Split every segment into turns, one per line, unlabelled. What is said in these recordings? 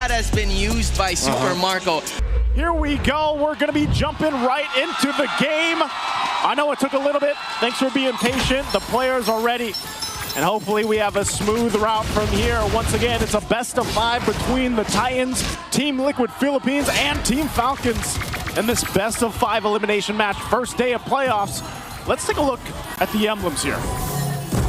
That has been used by Super Marco.
Here we go. We're going to be jumping right into the game. I know it took a little bit. Thanks for being patient. The players are ready. And hopefully we have a smooth route from here. Once again, it's a best of 5 between the Titans, Team Liquid Philippines, and Team Falcons in this best of 5 elimination match. First day of playoffs. Let's take a look at the emblems here.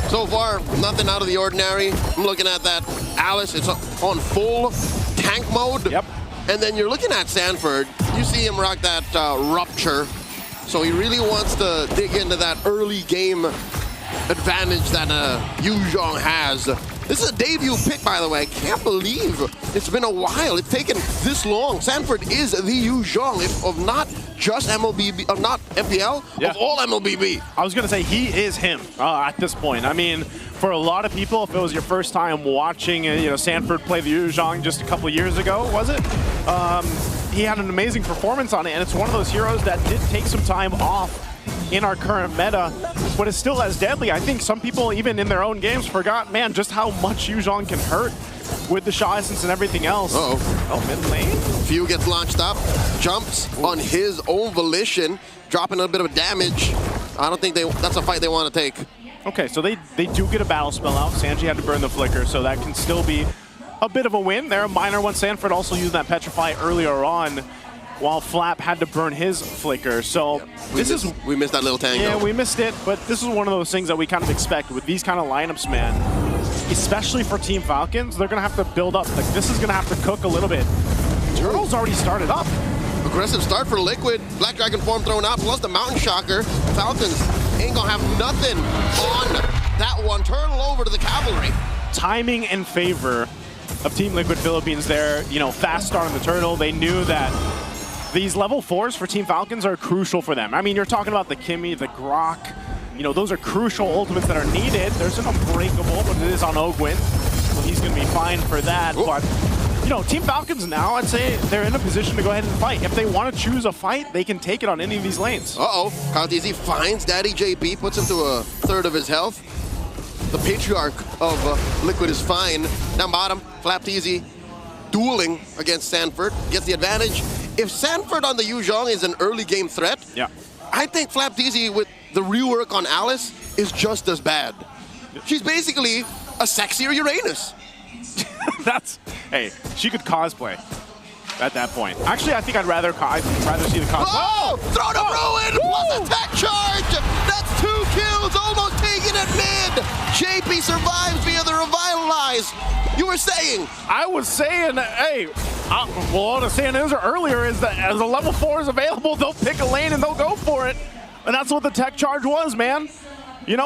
So far, nothing out of the ordinary. I'm looking at that Alice. It's on full tank mode.
Yep.
And then you're looking at Sanford. You see him rock that Rupture. So he really wants to dig into that early game advantage that Yuzhong has. This is a debut pick, by the way. I can't believe it's been a while. It's taken this long. Sanford is the Yuzhong, if of not just MLBB, not FPL, of all MLBB.
I was going to say he is him at this point. I mean, for a lot of people, if it was your first time watching, Sanford play the Yuzhong just a couple of years ago, was it? He had an amazing performance on it, and it's one of those heroes that did take some time off in our current meta, but it's still as deadly. I think some people, even in their own games, forgot, man, just how much Yuzhong can hurt with the Shaw Essence and everything else. Oh, mid lane.
Few gets launched up, jumps on his own volition, dropping a bit of damage. I don't think that's a fight they want to take.
Okay, so they do get a battle spell out. Sanji had to burn the flicker, so that can still be a bit of a win there. A minor one. Sanford also used that Petrify earlier on, while Flap had to burn his flicker. So
we missed that little tango.
Yeah, we missed it, but this is one of those things that we kind of expect with these kind of lineups, man. Especially for Team Falcons, they're gonna have to build up. Like, this is gonna have to cook a little bit. Turtle's already started up.
Aggressive start for Liquid. Black Dragon form thrown out, plus the Mountain Shocker. Falcons ain't gonna have nothing on that one. Turtle over to the Cavalry.
Timing in favor of Team Liquid Philippines there. Fast start on the Turtle. They knew that these level 4s for Team Falcons are crucial for them. I mean, you're talking about the Kimmy, the Grok. Those are crucial ultimates that are needed. There's an Unbreakable, but it is on Ogwin, so he's going to be fine for that. Ooh. But, Team Falcons now, I'd say they're in a position to go ahead and fight. If they want to choose a fight, they can take it on any of these lanes.
Tlph finds Daddy JP, puts him to a third of his health. The patriarch of Liquid is fine. Down bottom, Tlph dueling against Sanford, gets the advantage. If Sanford on the Yuzhong is an early game threat, I think Tlph with the rework on Alice is just as bad. She's basically a sexier Uranus. Hey, she could cosplay at that point. Actually, I think I'd rather see the cosplay. Oh! Throw to ruin! Plus a tech charge! That's 2 kills, almost taking it mid! JP survives via the Revitalize. You were saying? I was saying, hey, well, what I was saying earlier is that as a level 4 is available, they'll pick a lane and they'll go for it. And that's what the tech charge was, man.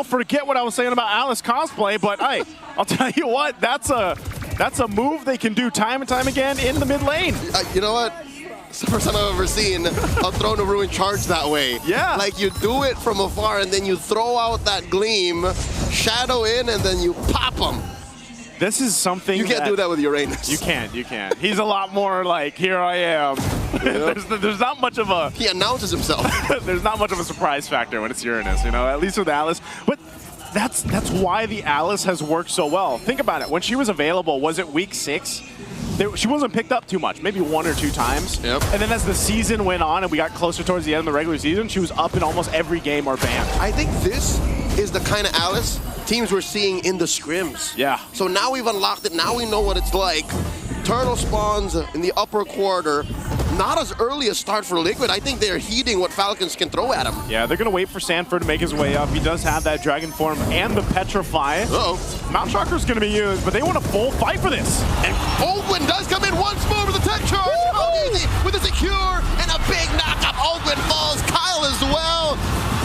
Forget what I was saying about Alice cosplay, but hey, I'll tell you what, that's a move they can do time and time again in the mid lane. You know what? It's the first time I've ever seen a Throne of Ruin charge that way. Yeah. Like, you do it from afar and then you throw out that gleam, shadow in, and then you pop them. This is something you can't do that with Uranus. You can't. He's a lot more like, here I am. There's not much of a... He announces himself. There's not much of a surprise factor when it's Uranus, at least with Alice. But that's why the Alice has worked so well. Think about it. When she was available, was it week 6? She wasn't picked up too much, maybe 1 or 2 times. Yep. And then as the season went on and we got closer towards the end of the regular season, she was up in almost every game or banned. I think this is the kind of Alice teams we're seeing in the scrims. Yeah. So now we've unlocked it. Now we know what it's like. Turtle spawns in the upper quarter. Not as early a start for Liquid. I think they're heeding what Falcons can throw at him. Yeah, they're going to wait for Sanford to make his way up. He does have that Dragon Form and the Petrify. Mount Shocker's going to be used, but they want a full fight for this. And Ogwin does come in once more with the tech charge. Easy with a secure and a big knockup. Ogwin falls. Kyle as well.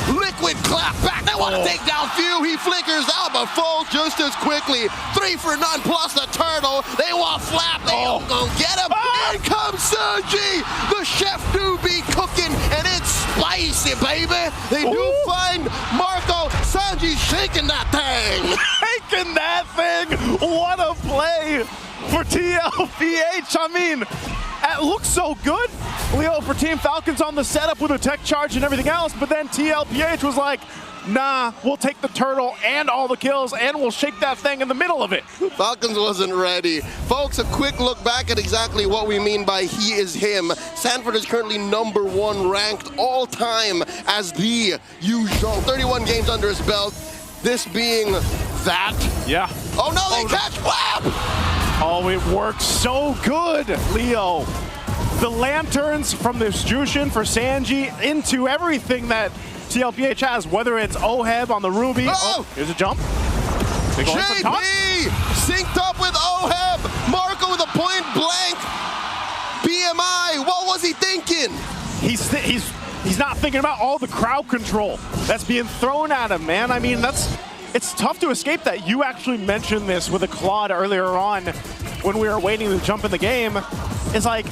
Liquid clap back. They want to take down Few. He flickers out, but falls just as quickly. 3 for none plus the Turtle. They want Flap. They don't gonna get him. In comes Sanji. The chef do be cooking, and it's spicy, baby. They do find Marco. Sanji's shaking that thing. Shaking that thing. What a play for Tlph. I mean, it looks so good, Leo, for Team Falcons on the setup with a tech charge and everything else, but then Tlph was like,
nah, we'll take the turtle and all the kills, and we'll shake that thing in the middle of it.
Falcons wasn't ready. Folks, a quick look back at exactly what we mean by he is him. Sanford is currently #1 ranked all time as the usual. 31 games under his belt. This being that.
Yeah.
Oh no, they catch Flap!
Oh, it works so good, Leo. The lanterns from this Jushin for Sanji into everything that Tlph has, whether it's Oheb on the Ruby.
Oh!
Here's a jump. Big one from top.
JP synced up with Oheb. Marco with a point blank. BMI, what was he thinking?
He's not thinking about all the crowd control that's being thrown at him, man. I mean, it's tough to escape that. You actually mentioned this with a Claude earlier on when we were waiting to jump in the game. It's like,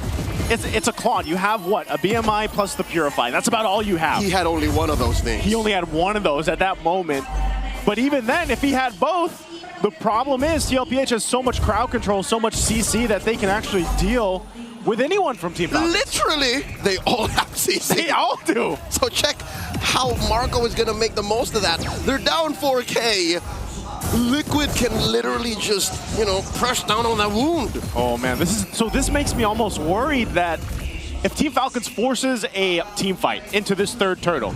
it's a Claude. You have what? A BMI plus the Purify. That's about all you have.
He had only one of those things.
He only had one of those at that moment. But even then, if he had both, the problem is Tlph has so much crowd control, so much CC that they can actually deal with anyone from Team Falcons.
Literally, they all have CC.
They all do.
So check how Marco is going to make the most of that. They're down 4K. Liquid can literally just, press down on that wound.
Oh man, this makes me almost worried that if Team Falcons forces a team fight into this third turtle,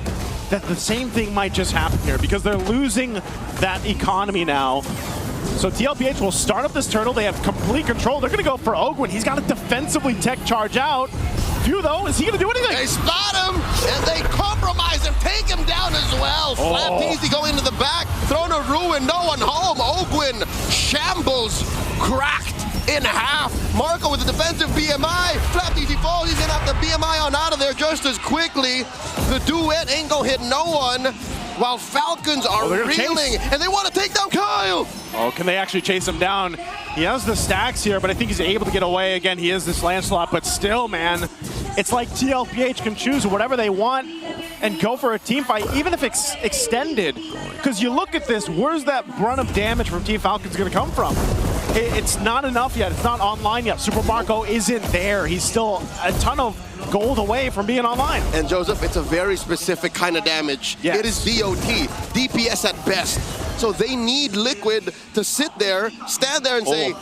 that the same thing might just happen here because they're losing that economy now. So Tlph will start up this turtle. They have complete control. They're going to go for Ogwin. He's got to defensively tech charge out. Few though, is he going to do anything?
They spot him, and they compromise him, take him down as well. Tlph going to the back, thrown a ruin, no one home. Ogwin shambles, cracked in half. Marco with the defensive BMI. Tlph falls, he's going to have the BMI on out of there just as quickly. The duet ain't going to hit no one. While Falcons are reeling, and they want to take down Kyle.
Oh, can they actually chase him down? He has the stacks here, but I think he's able to get away. Again, he is this Lancelot, but still, man, it's like Tlph can choose whatever they want and go for a team fight, even if it's extended. Because you look at this, where's that brunt of damage from Team Falcons going to come from? It's not enough yet. It's not online yet. Super Marco isn't there. He's still a ton of gold away from being online.
And Joseph, it's a very specific kind of damage.
Yes.
It is DOT, DPS at best. So they need Liquid to sit there, stand there and say,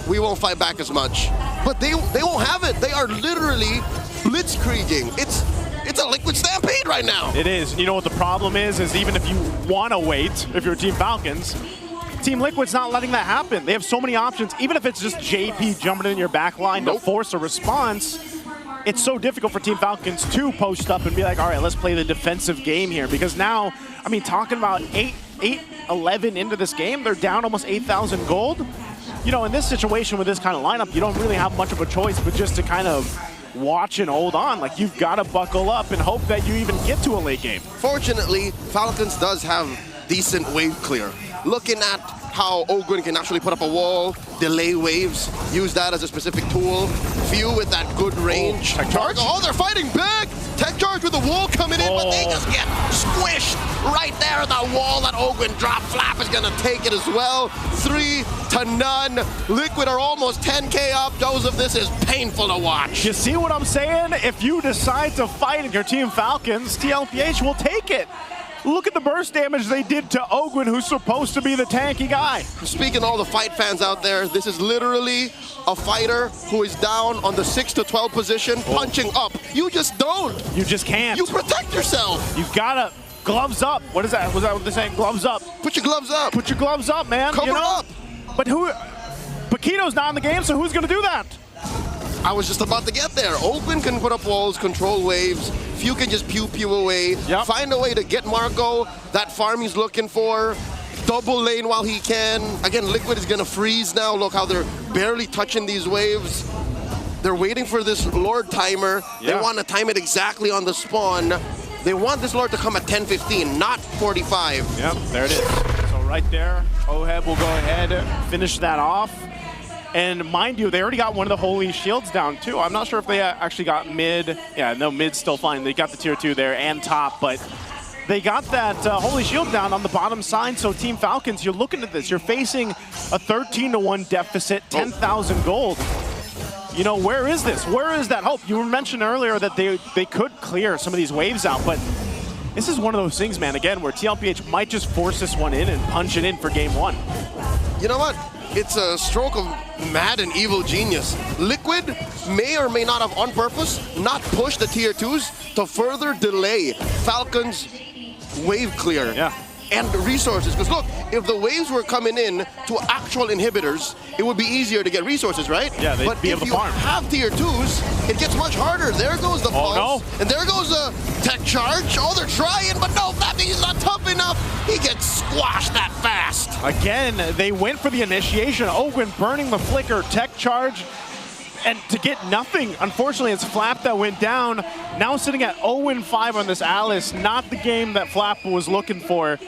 we won't fight back as much. But they won't have it. They are literally blitzkrieging. It's a Liquid stampede right now.
It is. You know what the problem is even if you want to wait, if you're Team Falcons, Team Liquid's not letting that happen. They have so many options. Even if it's just JP jumping in your back line to force a response, it's so difficult for Team Falcons to post up and be like, all right, let's play the defensive game here. Because now, I mean, talking about 8-11 into this game, they're down almost 8,000 gold. You know, in this situation with this kind of lineup, you don't really have much of a choice but just to kind of watch and hold on. Like, you've got to buckle up and hope that you even get to a late game.
Fortunately, Falcons does have decent wave clear. Looking at how Ogwin can actually put up a wall, delay waves, use that as a specific tool. Few with that good range.
Tech charge?
Oh, they're fighting big! Tech charge with the wall coming in, but they just get squished right there in that wall that Ogwin dropped. Flap is gonna take it as well. 3-0. Liquid are almost 10K up. Joseph, this is painful to watch.
You see what I'm saying? If you decide to fight in your Team Falcons, Tlph will take it. Look at the burst damage they did to Ogwin, who's supposed to be the tanky guy.
Speaking to all the fight fans out there, this is literally a fighter who is down on the 6 to 12 position, punching up. You just don't.
You just can't.
You protect yourself.
You've got to gloves up. What is that? Was that what they're saying? Gloves up.
Put your gloves up.
Put your gloves up, man.
Cover up.
But Paquito's not in the game, so who's going to do that?
I was just about to get there. Ogwin can put up walls, control waves. Few can just pew away.
Yep.
Find a way to get Marco that farm he's looking for. Double lane while he can. Again, Liquid is going to freeze now. Look how they're barely touching these waves. They're waiting for this Lord timer.
Yeah.
They want to time it exactly on the spawn. They want this Lord to come at 10:15, not 45.
Yep, there it is. So right there, Oheb will go ahead and finish that off. And mind you, they already got one of the Holy Shields down too. I'm not sure if they actually got mid. Yeah, no, mid's still fine. They got the tier 2 there and top, but they got that Holy Shield down on the bottom side. So Team Falcons, you're looking at this. You're facing a 13-1 deficit, 10,000 gold. You know, where is this? Where is that hope? You mentioned earlier that they could clear some of these waves out, but This is one of those things, man, again, where Tlph might just force this one in and punch it in for game one.
You know what? It's a stroke of mad and evil genius. Liquid may or may not have on purpose not pushed the tier 2s to further delay Falcons' wave clear.
Yeah.
And resources, because look, if the waves were coming in to actual inhibitors, it would be easier to get resources, right?
Yeah, they'd
but
be
if
able to
you
farm.
have tier 2s, it gets much harder. There goes the pulse,
no.
and there goes the tech charge. Oh, they're trying, but no, Flappy's not tough enough. He gets squashed that fast.
Again, they went for the initiation. Owen burning the flicker, tech charge, and to get nothing. Unfortunately, it's Flap that went down. Now sitting at 0-5 on this Alice. Not the game that Flap was looking for.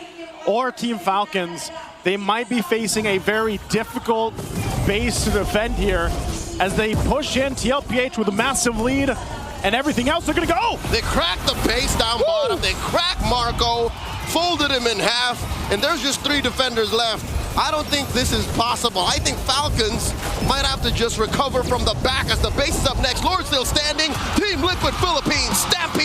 Or Team Falcons, they might be facing a very difficult base to defend here as they push in Tlph with a massive lead, and everything else they're gonna go.
They cracked the base down bottom, they cracked Marco, folded him in half, and there's just 3 defenders left. I don't think this is possible. I think Falcons might have to just recover from the back as the base is up next. Lord still standing, Team Liquid Philippines, Stampede.